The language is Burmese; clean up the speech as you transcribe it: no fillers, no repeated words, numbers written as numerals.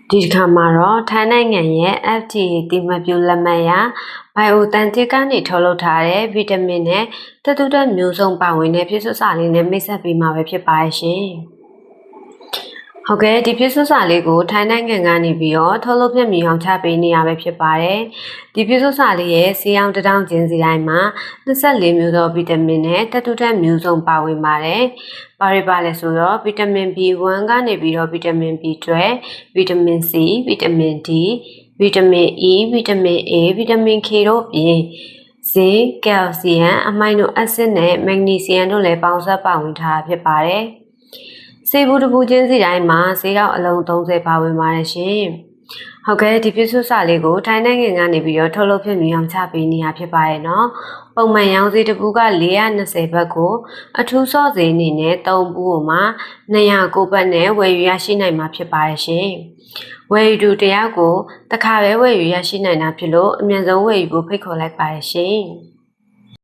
ဒီတစ်ခါမှာတော့ထိုင်းနိုင်ငံရဲ့ FDA တိမှတ်ပြုလက်မှတ်ရ Biotentic ကနေထုတ်လုပ်ထားတဲ့ဗီတာမင်နဲ့သတ္တုဓာတ်မျိုးစုံပါဝင်တဲ့ဖြစ်စွစာလေးနဲ့မိတ်ဆက်ပေးမှာပဲဖြစ်ပါရဲ့ရှင်။ဟုတ်ကဲ့ဒီဖြစ်စွစာလေးကိုထိုင်းနိုင်ငံကနေပြီးတော့ထုတ်လုပ်ပြမြေအောင်ချပေးနေရပဲဖြစ်ပါတယ်။ဒီဖြစ်စွစာလေးရဲ့စီအောင်တောင်ချင်းစီတိုင်းမှာ24မျိုးသောဗီတာမင်နဲ့သတ္တုဓာတ်မျိုးစုံပါဝင်ပါတယ်။ပါလဲဆိုတော့ဗီတာမင် B1 ကနေပြီးတော့ဗီတာမင် B12 ဗီတာမင် C ဗီတာမင် D ဗီတာမင် E ဗီတာမင် A ဗီတာမင် K တို့ပြင်ဇင် ကယ်လ်ဆီယမ်အမိုင်နိုအက်ဆစ်နဲ့မက်ဂနီဆီယမ်တို့လည်းပေါင်းစပ်ပါဝင်ထားဖြစ်ပါတယ်။ဆေးဘူးတစ်ခုချင်းစီတိုင်းမှာဆေးရောက်အလုံး30ပါဝင်ပါတယ်ရှင်။ဟုတ်ကဲ့ဒီဖြစ်စွစာလေးကိုထိုင်းနိုင်ငံကနေပြီးတော့ထုတ်လုပ်ဖြစ်မြေအောင်ချပေးနေရဖြစ်ပါရဲ့နော်။ပုံမှန်ရောင်းဈေးတစ်ခုက420ဘတ်ကိုအထူးစော့ဈေးအနေနဲ့3ဘူးမှာ209ဘတ်နဲ့ဝယ်ယူရရှိနိုင်မှာဖြစ်ပါရဲ့ရှင်။ဝယ်ယူသူတယောက်ကိုတစ်ခါပဲဝယ်ယူရရှိနိုင်တာဖြစ်လို့အမြန်ဆုံးဝယ်ယူဖို့ဖိတ်ခေါ်လိုက်ပါရဲ့ရှင်။